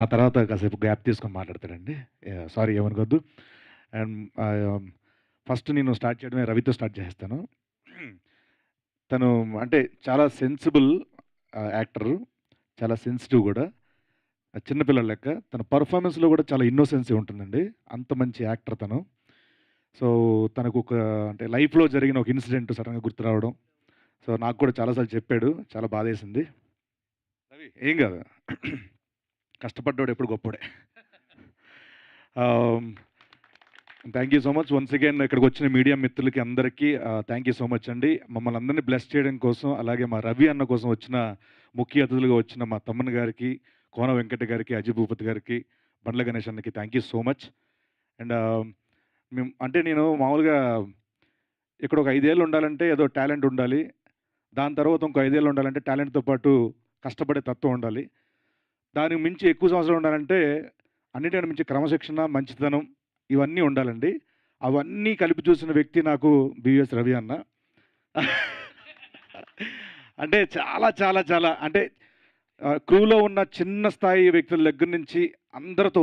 ఆ తర్వాత కాసేపు గ్యాప్ తీసుకొని మాట్లాడతాడండి. సారీ ఏమనుకోవద్దు. అండ్ ఫస్ట్ నేను స్టార్ట్ చేయడమే రవితో స్టార్ట్ చేసేస్తాను. తను అంటే చాలా సెన్సిబుల్ యాక్టరు. చాలా సెన్సిటివ్ గూడా. చిన్న పిల్లోడు లెక్క. తన పెర్ఫార్మన్స్‌లో గూడా చాలా ఇన్నోసెన్సీ ఉంటుందండి. అంత మంచి యాక్టర్ తను. సో, తనకొక అంటే లైఫ్‌లో జరిగిన ఒక ఇన్సిడెంట్ సడెన్‌గా గుర్తు రావడం. సో, నాకు కూడా చాలా సార్లు చెప్పాడు. చాలా బాధేసింది. రవి ఏం గాదు. కష్టపడ్డోడు ఎప్పుడు గొప్పోడే. Ah, thank you so much once again ఇక్కడికొచ్చిన మీడియా మిత్రులకి అందరికీ థాంక్ యూ సో మచ్ అండి. మమ్మల్ని అందరిని బ్లెస్ చేయడం కోసం, అలాగే మా రవి అన్న కోసం వచ్చిన ముఖ్య అతిథులుగా వచ్చిన మా తమ్మన్న గారికి, కోన వెంకట గారికి, అజయ్ భూపతి గారికి, బండ్ల గణేష్ అన్నకి thank you so much. And అంటే నేను మామూలుగా ఇక్కడ ఒక 5 ఏళ్ళు ఉండాలంటే ఏదో టాలెంట్ ఉండాలి. దాని తర్వాత ఇంకో 5 ఏళ్ళు ఉండాలంటే టాలెంట్‌తో పాటు కష్టపడే తత్వం ఉండాలి. దానికి మించి ఎక్కువ సంవత్సరాలు ఉండాలంటే అన్నిటికన్నా మించి క్రమశిక్షణ, మంచితనం ఇవన్నీ ఉండాలండి. అవన్నీ కలిపి చూసిన వ్యక్తి నాకు బివిఎస్ రవి అన్న. అంటే చాలా, చాలా, చాలా అంటే క్రూలో ఉన్న చిన్న స్థాయి వ్యక్తుల దగ్గర నుంచి అందరితో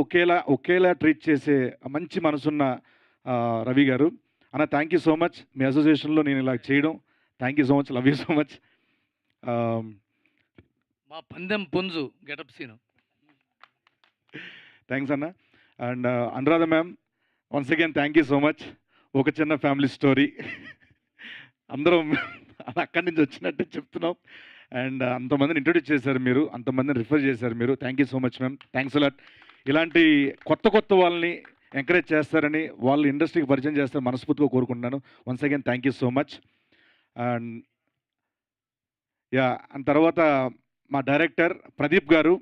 ఒకేలా ట్రీట్ చేసే మంచి మనసున్న రవి గారు. అన్న థ్యాంక్ యూ సో మచ్. మీ అసోసియేషన్‌లో నేను ఇలా చేయడం. Thank you so much. Love you so much. ఆహ్, మా పందెం పుంజు గెటప్ సీను. థాంక్స్ అన్న. And Anuradha ma'am once again thank you so much. ఒక చిన్న ఫ్యామిలీ స్టోరీ. అందరం అక్కడి నుంచి వచ్చినట్టే చెప్తున్నాం. అండ్ అంతమందిని ఇంట్రొడ్యూస్ చేశారు మీరు. అంతమందిని రిఫర్ చేశారు మీరు. Thank you so much ma'am. Thanks a lot. ఇలాంటి కొత్త వాళ్ళని ఎంకరేజ్ చేస్తారని, వాళ్ళు ఇండస్ట్రీకి పరిచయం చేస్తారని మనస్ఫూర్తిగా కోరుకుంటున్నాను. Once again thank you so much. And and తర్వాత మా డైరెక్టర్ ప్రదీప్ గారు.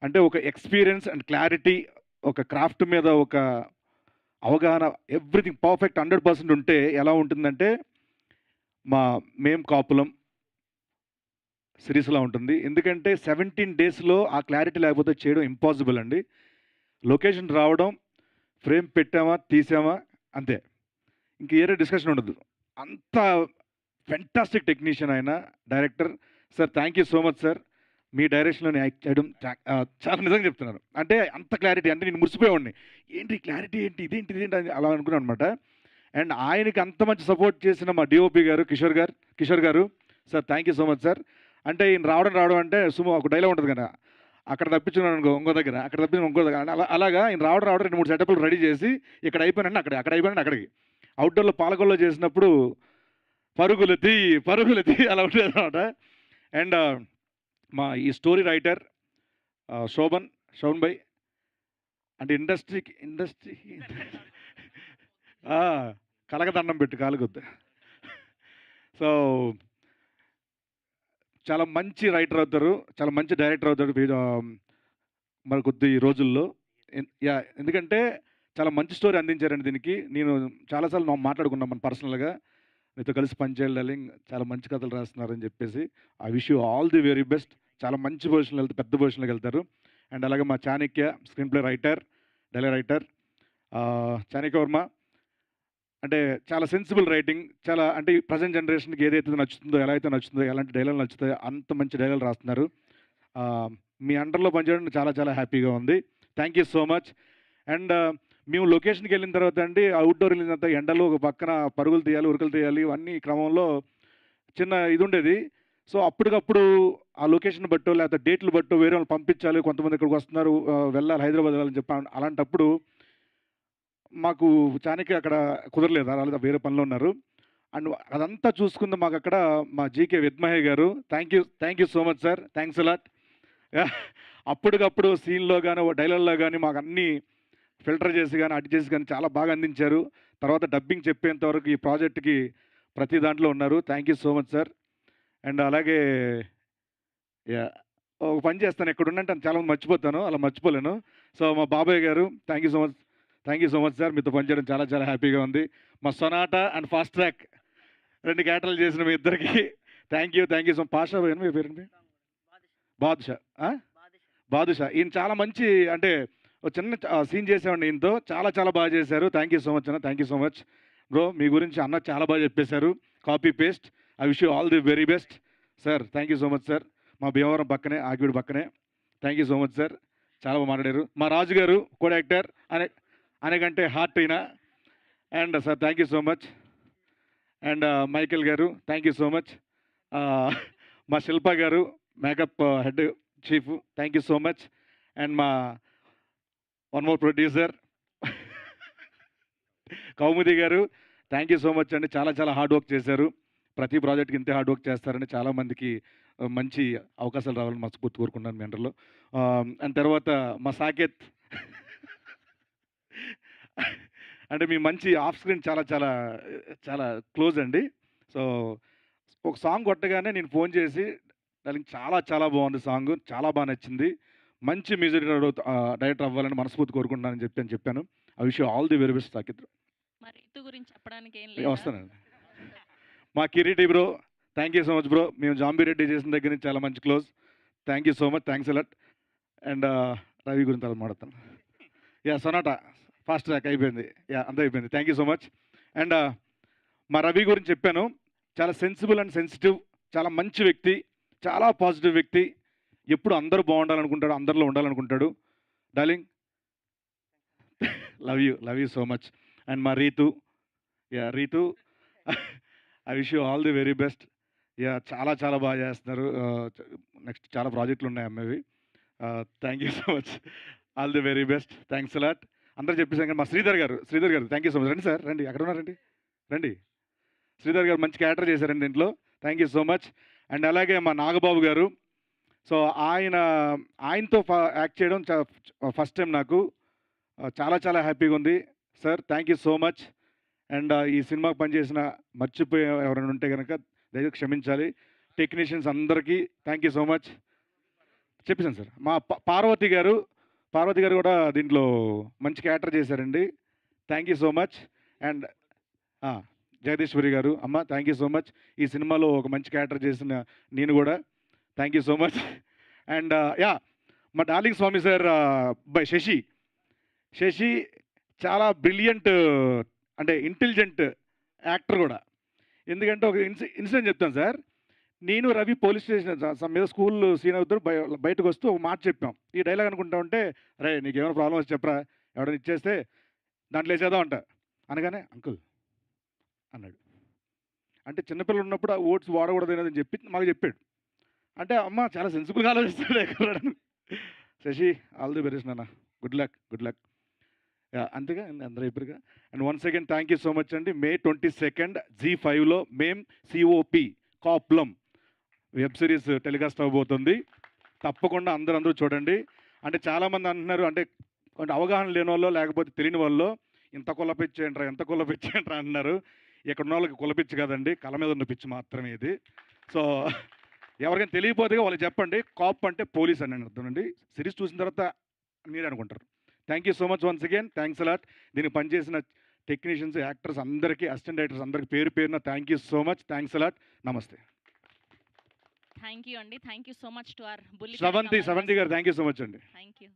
అంటే ఒక ఎక్స్‌పీరియన్స్ అండ్ క్లారిటీ, ఒక క్రాఫ్ట్ మీద ఒక అవగాహన ఎవ్రీథింగ్ పర్ఫెక్ట్ 100% ఉంటే ఎలా ఉంటుందంటే, మేం కాపులం సిరీస్‌లా ఉంటుంది. ఎందుకంటే 17 డేస్‌లో ఆ క్లారిటీ లేకపోతే చేయడం ఇంపాసిబుల్ అండి. లొకేషన్ రావడం, ఫ్రేమ్ పెట్టామా, తీసామా అంతే. ఇంక ఏరే డిస్కషన్ ఉండదు. అంత ఫెంటాస్టిక్ టెక్నీషియన్ ఆయన director. Sir thank you so much sir. మీ డైరెక్షన్‌లో నేను యాక్ట్ చేయడం చాలా నిజంగా చెప్తున్నాను. అంటే అంత క్లారిటీ అంటే నేను మురిసిపోయేవాడిని. ఏంటి క్లారిటీ ఏంటి? ఇదేంటి అని అలా అనుకున్నాననమాట. అండ్ ఆయనకి అంత మంచి సపోర్ట్ చేసిన మా డీఓపీ గారు కిషోర్ గారు sir thank you so much sir. అంటే ఈయన రావడం అంటే ఒక డైలాగ్ ఉంటుంది కదా! అక్కడ తప్పించుకున్నాను అనుకో ఇంకో దగ్గర, అక్కడ తప్పించుకుని ఇంకో దగ్గర అలాగా ఈయన రావడం 2, 3 సెటప్‌లు రెడీ చేసి ఇక్కడ అయిపోయానంటే అక్కడ అయిపోయానంటే అక్కడికి. అవుట్‌డోర్‌లో పాలకొల్లో చేసినప్పుడు పరుగులు తీ అలా ఉండేదనమాట. అండ్ మా ఈ స్టోరీ రైటర్ శోభన్ భాయ్ అంటే ఇండస్ట్రీ ఆ! కలగదండం పెట్టు కాలుకొద్దు. సో, చాలా మంచి రైటర్ అవుతారు. చాలా మంచి డైరెక్టర్ అవుతాడు. మరి కొద్ది రోజుల్లో. ఎందుకంటే చాలా మంచి స్టోరీ అందించారండి దీనికి. నేను చాలా సార్లు మాట్లాడుకున్నాం మనం పర్సనల్‌గా. మీతో కలిసి పనిచేయాలి డార్లింగ్. చాలా మంచి కథలు రాస్తున్నారని చెప్పేసి. I wish you all the very best. చాలా మంచి పొజిషన్‌లో వెళ్తే పెద్ద పొజిషన్‌లోకి వెళ్తారు. అండ్ అలాగే మా Chanakya screen play writer, dialogue writer Chanakya Varma. అంటే చాలా సెన్సిబుల్ రైటింగ్. చాలా అంటే ప్రెజెంట్ జనరేషన్‌కి ఏదైతే నచ్చుతుందో, ఎలా అయితే నచ్చుతుందో, ఎలాంటి డైలాగులు నచ్చుతాయో అంత మంచి డైలాగులు రాస్తున్నారు. ఆహ్, మీ అండర్‌లో పనిచేయడం చాలా చాలా హ్యాపీగా ఉంది. Thank you so much. And మేము లొకేషన్‌కెళ్ళిన తర్వాత అండి అవుట్‌డోర్ వెళ్ళిన తర్వాత ఎండలో ఒక పక్కన పరుగులు తీయాలి, ఉరుకులు తీయాలి. ఇవన్నీ క్రమంలో చిన్న ఇదుండేది. సో, అప్పటికప్పుడు ఆ లొకేషన్ బట్టో, లేకపోతే డేట్‌లు బట్టో వేరే వాళ్ళని పంపించాలి. కొంతమంది ఇక్కడికొస్తున్నారు వెళ్ళాలి హైదరాబాద్ వెళ్ళాలని చెప్పి అలాంటప్పుడు మాకు చాణక్య అక్కడ కుదరలేదు. ఆళ్ళు వేరే పనిలో ఉన్నారు. అండ్ అదంతా చూసుకుంది మాకక్కడ మా జీకే విద్మహే గారు. Thank you so much sir. Thanks a lot. అప్పటికప్పుడు సీన్‌లో గాని, డైలాగ్‌లో గాని మాకన్నీ ఫిల్టర్ చేసి గాని, అటు చేసి గాని చాలా బాగా అందించారు. తర్వాత డబ్బింగ్ చెప్పేంత వరకు ఈ ప్రాజెక్ట్‌కి ప్రతి దాంట్లో ఉన్నారు. Thank you so much sir. And అలాగే యాహ్! ఒక పని చేస్తాను ఎక్కడున్నంటే చాలా మంది మర్చిపోతాను. అలా మర్చిపోలేను. సో, మా బాబాయ్ గారు thank you so much sir. మీతో పనిచేయడం చాలా చాలా హ్యాపీగా ఉంది. మా సొనాటా అండ్ ఫాస్ట్ ట్రాక్ 2 క్యారెక్టర్లు చేసిన మీ ఇద్దరికీ థాంక్ యూ సో పాషా భయ్యనా మీ పేరేంటి? బాదుషా. ఆ? బాదుషా. ఈయన చాలా మంచి అంటే ఒక చిన్న సీన్ చేసామండి ఈయనతో. చాలా చాలా బాగా చేశారు. థాంక్ యూ సో మచ్ అన్న. Thank you so much. Bro మీ గురించి అన్న చాలా బాగా చెప్పేశారు. Copy paste. I wish you all the very best. Sir thank you so much sir. మా భీమవరం పక్కనే, ఆకివీడు పక్కనే. Thank you so much sir. చాలా బాగా మాట్లాడారు. మా రాజు గారు కోడ్ యాక్టర్ అనేకంటే హార్ట్ అయినా. And sir thank you so much. And Michael garu thank you so much. మా శిల్ప గారు makeup head chief thank you so much. And మా వన్ మోర్ ప్రొడ్యూసర్ కౌముది గారు థ్యాంక్ యూ సో మచ్ అండి. చాలా చాలా హార్డ్ వర్క్ చేశారు. ప్రతి ప్రాజెక్ట్కి ఇంతే హార్డ్ వర్క్ చేస్తారని చాలామందికి మంచి అవకాశాలు రావాలని మనస్ఫూర్తి కోరుకున్నాను మీ అండర్లో. అండ్ తర్వాత మా సాకేత్ అంటే మీ మంచి ఆఫ్ స్క్రీన్ చాలా చాలా చాలా క్లోజ్ అండి. సో ఒక సాంగ్ కొట్టగానే నేను ఫోన్ చేసి దానికి చాలా చాలా బాగుంది సాంగ్, చాలా బాగా నచ్చింది, మంచి మ్యూజిక్ డైరెక్టర్ అవ్వాలని మనస్ఫూర్తి కోరుకుంటున్నానని చెప్పాను. I wish you all the very best Saketh. మరి రితు గురించి చెప్పడానికి ఏం లేదు. వస్తానండి. మా Kireeti bro thank you so much bro. మేము జాంబీ రెడ్డి చేసిన దగ్గర నుంచి చాలా మంచి close. Thank you so much, thanks a lot. And Ravi గురించి అలా మాట్లాడతాను. యా సొనాటా ఫాస్ట్ ట్రాక్ అయిపోయింది. యా అంతా అయిపోయింది. Thank you so much. And మా రవి గురించి చెప్పాను. చాలా సెన్సిబుల్ అండ్ సెన్సిటివ్, చాలా మంచి వ్యక్తి, చాలా పాజిటివ్ వ్యక్తి. ఎప్పుడు అందరూ బాగుండాలనుకుంటాడు, అందరిలో ఉండాలనుకుంటాడు. Darling love you so much. And మా Ritu, yeah Ritu I wish you all the very best. Yeah చాలా చాలా బాగా చేస్తున్నారు. నెక్స్ట్ చాలా ప్రాజెక్టులు ఉన్నాయి అమ్మేవి. Thank you so much, all the very best, thanks a lot. అందరూ చెప్పేసాం కానీ మా Sridhar garu thank you so much. రండి సార్, రండి, అక్కడ ఉన్నారండి, రండి. శ్రీధర్ గారు మంచి క్యారెక్టర్ చేశారండి దీంట్లో. Thank you so much. And అలాగే మా నాగబాబు గారు. సో ఆయనతో యాక్ట్ చేయడం ఫస్ట్ టైం నాకు. చాలా చాలా హ్యాపీగా ఉంది sir. Thank you so much. And ఈ సినిమాకి పనిచేసిన మర్చిపోయే ఎవరైనా ఉంటే కనుక దయచేసి క్షమించాలి. టెక్నీషియన్స్ అందరికీ థ్యాంక్ యూ సో మచ్. చెప్పేసాను సార్. మా పార్వతి గారు కూడా దీంట్లో మంచి క్యారెక్టర్ చేశారండి. Thank you so much. And Jagadeeswari garu అమ్మ థ్యాంక్ యూ సో మచ్. ఈ సినిమాలో ఒక మంచి క్యారెక్టర్ చేసిన నేను కూడా thank you so much. And మా darling Swamy sir by Sasi చాలా బ్రిలియంట్ అంటే ఇంటెలిజెంట్ యాక్టర్ కూడా. ఎందుకంటే ఒక ఇన్సిడెంట్ చెప్తాను సార్. నేను రవి పోలీస్ స్టేషన్ మీద స్కూల్ సీన్ అవుతారు, బయటకు వస్తూ ఒక మాట చెప్పాం. ఈ డైలాగ్ అనుకుంటా ఉంటే రే నీకేమైనా ప్రాబ్లం వచ్చి చెప్పరా, ఎవరైనా ఇచ్చేస్తే దాంట్లో వేసేద్దాం అంట అనగానే అంకుల్ అన్నాడు. అంటే చిన్నపిల్లలు ఉన్నప్పుడు ఆ ఓట్స్ వాడకూడదు అని చెప్పి మాకు చెప్పాడు. అంటే అమ్మ చాలా సెన్సిబుల్గా ఆలోచిస్తాడు ఎక్కడ. శశి ఆల్ ది బెస్ట్ నాన్న, గుడ్ లక్. అంతేగా అందరూ అయిపోయారుగా. And once again thank you so much అండి. May 22 Zee5లో మేం COP కాప్లం వెబ్ సిరీస్ టెలికాస్ట్ అవ్వబోతుంది. తప్పకుండా అందరూ చూడండి. అంటే చాలామంది అంటున్నారు అంటే అవగాహన లేని వాళ్ళు లేకపోతే తెలియని వాళ్ళు ఇంత కులపిచ్చేంట్రా అంటున్నారు. ఇక్కడ ఉన్న వాళ్ళకి కులపిచ్చి కదండి, కళ మీద ఉన్న పిచ్చి మాత్రమే ఇది. సో ఎవరికైనా తెలియకపోతే వాళ్ళకి చెప్పండి, కాప్ అంటే పోలీస్ అని అర్థం అండి. సిరీస్ చూసిన తర్వాత మీరే అనుకుంటారు. Thank you so much once again, thanks a lot. దీనికి పనిచేసిన టెక్నీషియన్స్, యాక్టర్స్ అందరికీ, అసిస్టెంట్ డైరెక్టర్స్ అందరికీ పేరున thank you so much, thanks allot. నమస్తే. థ్యాంక్ యూ అండి. Thank you so much to our బుల్లి శ్రవంతి గారు థ్యాంక్ యూ సో మచ్ అండి. Thank you.